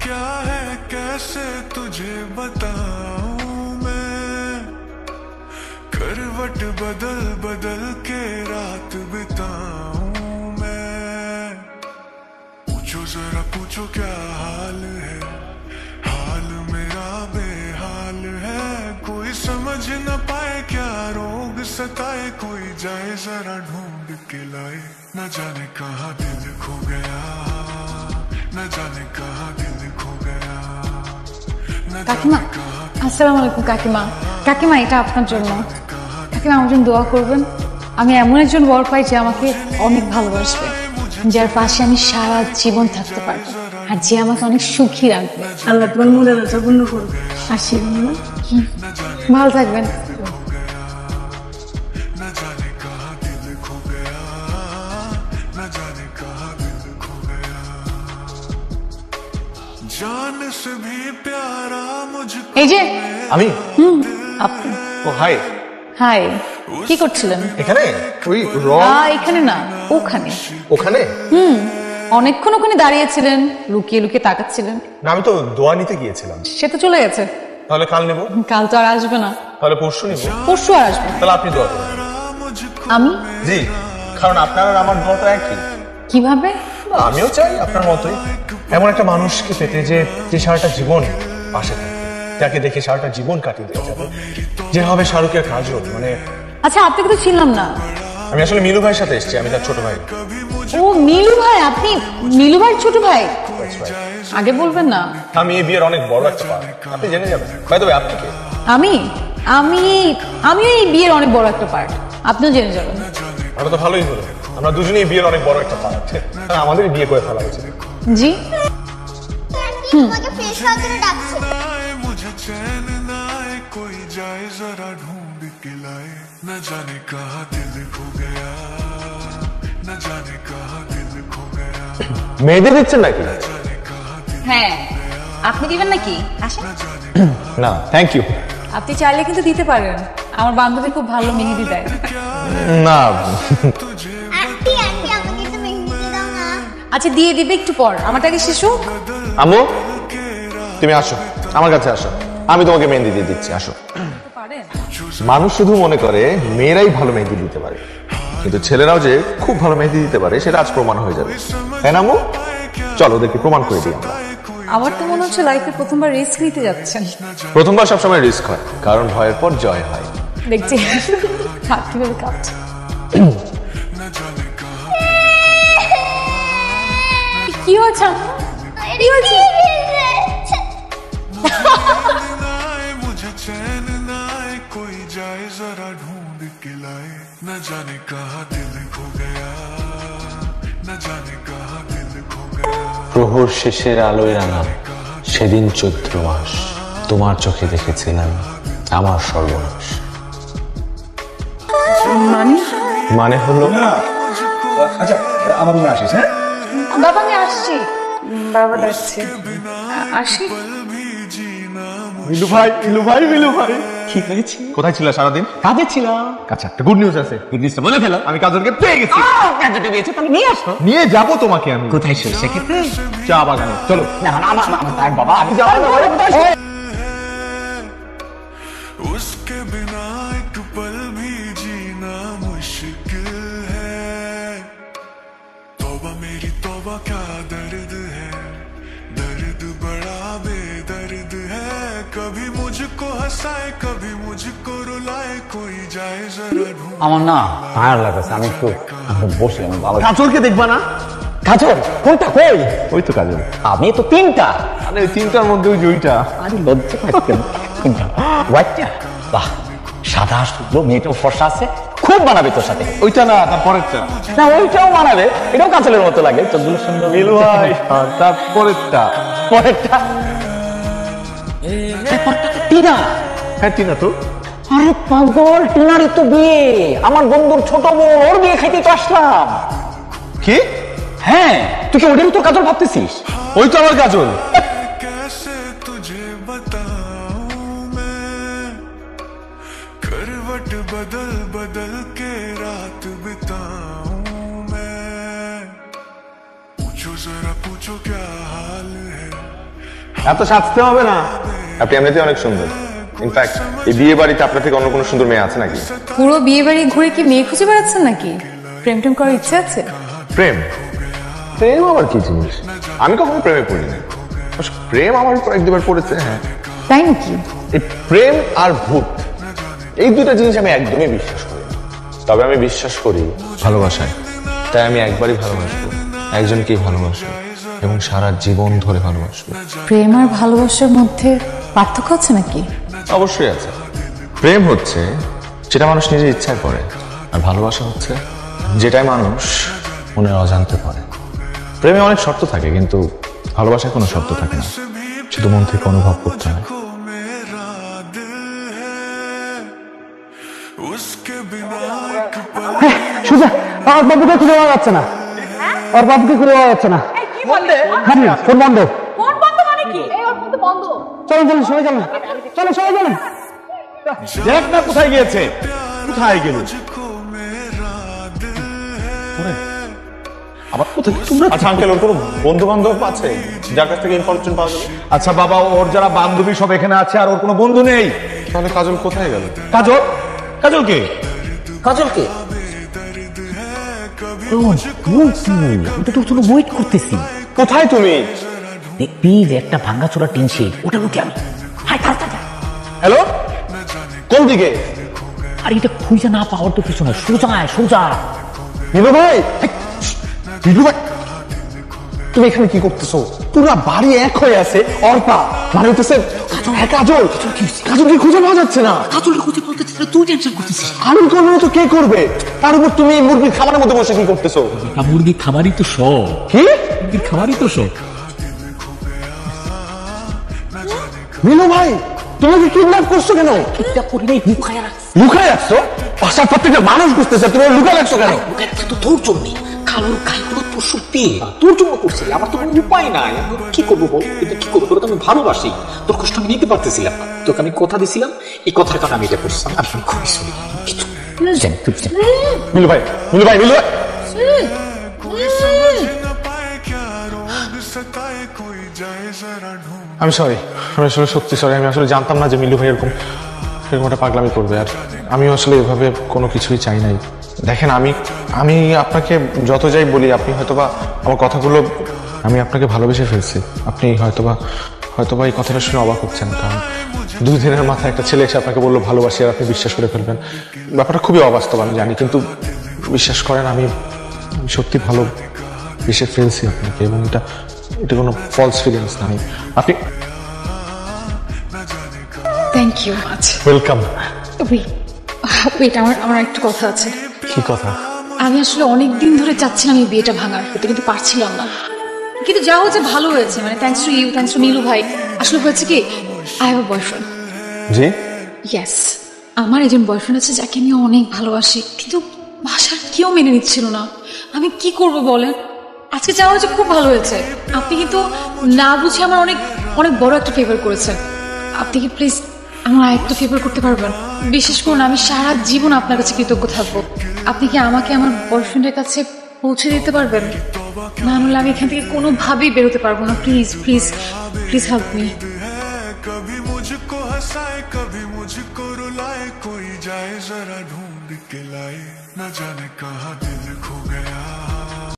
क्या है कैसे तुझे बताऊं मैं, करवट बदल बदल के रात बिताऊं मैं। पूछो जरा पूछो क्या हाल है, हाल मेरा बेहाल है। कोई समझ न पाए क्या रोग सताए, कोई जाए जरा ढूंढ के लाए। न जाने कहाँ दिल खो गया, न जाने कहाँ दिल खो गया। কাকিমা, আসসালামু আলাইকুম। কাকিমা, কাকিমা এটা আপনার জন্য। কাকিমা আমার জন্য দোয়া করবেন। আমি এমন একজন বর পাই যে আমাকে অনেক ভালোবাসবে, যার পাশে আমি সারা জীবন থাকতে পারবো, আর যে আমাকে অনেক সুখী রাখবে। আল্লাহ তোমার মনের আশা পূর্ণ করবে। আশীর্বাদ, ভালো থাকবেন। এই যে আমি আপনি। ও হাই। হাই, কি করছিলেন? এখানে ওই এখানে না, ওখানে। ওখানে? অনেকক্ষণ ওখানে দাঁড়িয়েছিলেন, লুকিয়ে লুকিয়ে তাকাচ্ছিলেন। না, আমি তো দোয়া নিতে গিয়েছিলাম। সে তো চলে গেছে। তাহলে কাল নেব? কাল তো আর আসবে না। তাহলে পরশু নেব? পরশু আর আসবে। তাহলে আপনি দোয়া করুন। আমি? জি, কারণ আপনার আর আমার দোয়া তো একই। কিভাবে? আমিও চাই আপনার মতোই এমন একটা মানুষকে পেতে যে সারাটা জীবন পাশে থাকে, যাকে দেখে সারাটা জীবন কাটিয়ে দেওয়া যাবে, যে হবে শাহরুখের কাজল। মানে আচ্ছা, আপনাকে তো ছিলাম না। আমি আসলে মিলু ভাইয়ের সাথে এসেছি, আমি তার ছোট ভাই। ও মিলু ভাই, আপনি মিলু ভাইয়ের ছোট ভাই? আগে বলবেন না। আমি এই বিয়ের অনেক বড় একটা পার্ট, আপনি জেনে যাবেন। বাই দ্য ওয়ে, আপনি কে? আমি আমি আমিও এই বিয়ের অনেক বড় একটা পার্ট, আপনিও জেনে যাবেন। আমরা তো ভালোই হলো, আমরা দুজনেই বিয়ের অনেক বড় একটা পার্ট। আমাদের বিয়ে করে ফেলা হয়েছে। জি, তোমাকে ফ্রেশ হওয়ার জন্য ডাকছে। मुझे चैन ना आए, कोई जाए जरा ढूंढ के लाए। न जाने कहाँ दिल खो गया, न जाने कहाँ दिल खो गया। মেহেদি দিচ্ছেন নাকি? হ্যাঁ, আপনি দিবেন নাকি? আসেন। না, থ্যাংক ইউ। আপনি চাইলে কিন্তু দিতে পারেন, আমার বান্ধবী খুব ভালো মেহেদি দেয়। না, আন্টি আন্টি আমাকে একটু মেহেদি দিয়ে দাও না। আচ্ছা, দিয়ে দিবে একটু পর, আমারটা আগে শেষ হোক। আম্মু তুমি আসো, আমার কাছে আসো, আমি তোমাকে মেহেদি দিয়ে দিচ্ছি। আসো। মানুষ শুধু মনে করে মেয়েরাই ভালো মেহেদি দিতে পারে, কিন্তু ছেলেরাও যে খুব ভালো মেহেদি দিতে পারে সেটা আজ প্রমাণ হয়ে যাবে। তাই না আম্মু? চলো ওদেরকে প্রমাণ করে দিই আমরা। আমার তো মনে হচ্ছে লাইফে প্রথমবার রিস্ক নিতে যাচ্ছেন। প্রথমবার সবসময় রিস্ক হয়, কারণ ভয়ের পর জয় হয়। দেখছি হাত কিভাবে কাঁপছে। কি হয়েছে? কি হয়েছে? मुझे चैन ना आए, कोई जाए जरा ढूंढ के लाए। न जाने कहाँ दिल खो गया, न जाने कहाँ दिल खो गया। প্রহর শেষের আলোয় রাঙা সেদিন 14 মাস তোমার চোখে দেখেছিলাম আমার সর্বনাশ। মানে হলো আচ্ছা, আমার মনে আসিস। হ্যাঁ বাবা, আমি আসছি। বাবা ডাকছে, আসি। মিলু ভাই, মিলু ভাই, মিলু ভাই, কি হয়েছে? কোথায় ছিল সারাদিন? কাজে ছিলাম। আচ্ছা, একটা গুড নিউজ আছে। গুড নিউজটা বলে ফেলো। আমি কাজলকে পেয়ে গেছি। কাজে পেয়েছো, তাহলে নিয়ে আসো। নিয়ে যাবো তোমাকে আমি। কোথায় সরষে খেতে? চা বাগানে। চলো। না না, আমার থাক বাবা, আমি যাবো না। उसके बिना एक पल भी जीना मुश्किल है। तौबा मेरी तौबा, क्या दर्द है, दर्द बड़ा बेदर्द है। कभी मुझको हंसाए, कभी मुझको रुलाए, कोई जाए जरा ढूंढ। আমার না টায়ার লাগছে, আমি একটু বসে। আমি বাবা কাজলকে দেখবা না? কাজল কোনটা? কই? ওই তো কাজল। আমি তো তিনটা। আরে তিনটার মধ্যে ওই জয়টা। আরে লজ্জা পাচ্ছেন। ওয়াইটটা বাহ, সাদা শুভ্র, মেয়েটাও ফর্সা আছে, খুব মানাবে তোর সাথে। ওইটা না, তারপরেরটা। না, ওইটাও মানাবে, এটাও কাজলের মতো লাগে, চোখগুলো সুন্দর। মিলু ভাই, তারপরেরটা। পরেরটা টিনা। হ্যাঁ টিনা তো। আরে পাগল, টিনারই তো বিয়ে, আমার বন্ধুর ছোট বোন, ওর বিয়ে খাইতে তো আসলাম। কি? হ্যাঁ, তুই কি ওদেরই তো কাজল ভাবতেছিস? ওই তো আমার কাজল। कैसे तुझे बताऊं मैं, करवट बदल बदल के रात बिताऊं मैं। पूछो जरा पूछो क्या हाल है, এত সাজতে হবে না, আপনি এমনিতে অনেক সুন্দর। ইনফ্যাক্ট এই বিয়ে বাড়িতে আপনার থেকে অন্য কোনো সুন্দর মেয়ে আছে নাকি? পুরো বিয়ে বাড়ি ঘুরে কি মেয়ে খুঁজে বেড়াচ্ছেন নাকি? প্রেম টেম করার ইচ্ছে আছে? প্রেম? প্রেম আবার কি জিনিস? আমি কখনো প্রেমে পড়িনি। প্রেম আমার উপর এক দুবার পড়েছে, হ্যাঁ। তাই নাকি? এই প্রেম আর ভূত, এই দুটা জিনিস আমি একদমই বিশ্বাস করি না। তবে আমি বিশ্বাস করি ভালোবাসায়। তাই আমি একবারই ভালোবাসবো, একজনকেই ভালোবাসবো এবং সারা জীবন ধরে ভালোবাসবো। প্রেম আর ভালোবাসার মধ্যে পার্থক্য আছে নাকি? অবশ্যই আছে। প্রেম হচ্ছে যেটা মানুষ নিজের ইচ্ছায় করে, আর ভালোবাসা হচ্ছে যেটাই মানুষ মনের অজান্তে করে। প্রেমে অনেক শর্ত থাকে, কিন্তু ভালোবাসায় কোনো শর্ত থাকে না, শুধু মন থেকে অনুভব করতে হয়। সুজা, আমার বাবুকে খুঁজে পাওয়া যাচ্ছে না, ওর বাবুকে খুঁজে পাওয়া যাচ্ছে না। ফোন বন্ধ। চলেন চলেন, সবাই চলেন, চলেন সবাই চলেন। দেখ না কোথায় গিয়েছে, কোথায় গেল আবার কোথায়? আচ্ছা আঙ্কেল, ওর কোনো বন্ধু বান্ধব আছে যার কাছ থেকে ইনফরমেশন পাওয়া যাবে? আচ্ছা বাবা, ওর যারা বান্ধবী সব এখানে আছে আর ওর কোনো বন্ধু নেই। তাহলে কাজল কোথায় গেল? কাজল? কাজল কে? কাজলকে ওয়েট করতেছি। কোথায় তুমি? দেখবি যে একটা ভাঙ্গাচোরা টিন শেড, ওটা উঠে আমি। হ্যালো, কোন দিকে? আর এটা খুঁজে না পাওয়ার তো কিছু না, সোজা সোজা। নীলু ভাই, নীলু ভাই, তুমি এখানে কি করতেছো? পুরা বাড়ি এক হয়ে আছে, অর্পা মানে হইতেছে কাজল। কাজলকে খুঁজে পাওয়া যাচ্ছে না। কাজলকে খুঁজে বলতেছিস, তুই টেনশন করতেছিস। আমি করবো না তো কে করবে? তার উপর তুমি মুরগির খাবারের মধ্যে বসে কি করতেছো? মুরগির খাবারই তো শখ। কি মুরগির খাবারই তো শখ। নীলু ভাই, তুমি কি কিডন্যাপ করছো কেন? কিডন্যাপ করি নাই, লুকায় রাখছি। লুকায় রাখছো? বাসার প্রত্যেকটা মানুষ বুঝতেছে, তুমি লুকায় রাখছো কেন? লুকায় রাখছি তো তোর জন্য। কালোর গায়েগুলো তোর সত্যি তোর জন্য করছি, আমার তো কোনো উপায় নাই। আমি কি করবো বল, এটা কি করবো? তোর তো আমি ভালোবাসি, তোর কষ্ট আমি নিতে পারতেছিলাম না। তোকে আমি কথা দিছিলাম, এই কথার কারণে আমি এটা করছি। আমি খুবই সরি কিছু জানি। নীলু ভাই, নীলু ভাই, নীলু ভাই, আমি সরি, আমি আসলে সত্যি সরি। আমি আসলে জানতাম না যে মিলু ভাই এরকম একটা পাগলামি করবে, আর আমিও আসলে এভাবে কোনো কিছুই চাই নাই। দেখেন, আমি আপনাকে যত যাই বলি, আপনি হয়তোবা আমার কথাগুলো, আমি আপনাকে ভালোবেসে ফেলছি। আপনি হয়তোবা এই কথাটা শুনে অবাক হচ্ছেন, কারণ 2 দিনের মাথায় একটা ছেলে এসে আপনাকে বললো ভালোবাসি, আর আপনি বিশ্বাস করে ফেলবেন। ব্যাপারটা খুবই অবাস্তব আমি জানি, কিন্তু বিশ্বাস করেন, আমি সত্যি ভালোবেসে ফেলছি আপনাকে, এবং এটা কোনো ফলস ফিলিংস না। আপনি thank you much. Welcome. Wait, আমার একটু কথা আছে। কি কথা? আমি আসলে অনেকদিন ধরে চাচ্ছিলাম এই বিয়েটা ভাঙার, কিন্তু পারছিলাম না। কিন্তু যা হচ্ছে ভালো হয়েছে, মানে thanks to you, thanks to Nilu ভাই। আসলে হয়েছে কি, আই হ্যাভ আ বয়ফ্রেন্ড। জি? ইয়েস, আমার একজন বয়ফ্রেন্ড আছে যাকে আমি অনেক ভালোবাসি, কিন্তু বাসার কেউ মেনে নিচ্ছিল না। আমি কি করব বলেন? আজকে যা হয়েছে খুব ভালো হয়েছে। আপনি কিন্তু না বুঝে আমার অনেক অনেক বড় একটা ফেভার করেছেন। আপনি কি প্লিজ আমার আরেকটা ফেভার করতে পারবেন? বিশেষ করুন, আমি সারা জীবন আপনার কাছে কৃতজ্ঞ থাকবো। আপনি কি আমাকে আমার বয়ফ্রেন্ডের কাছে পৌঁছে দিতে পারবেন? না হলে আমি এখান থেকে কোনোভাবেই বেরোতে পারবো না। Please please please help me. कभी मुझको हंसाए, कभी मुझको रुलाए, कोई जाए जरा ढूंढ के लाए, न जाने कहाँ दिल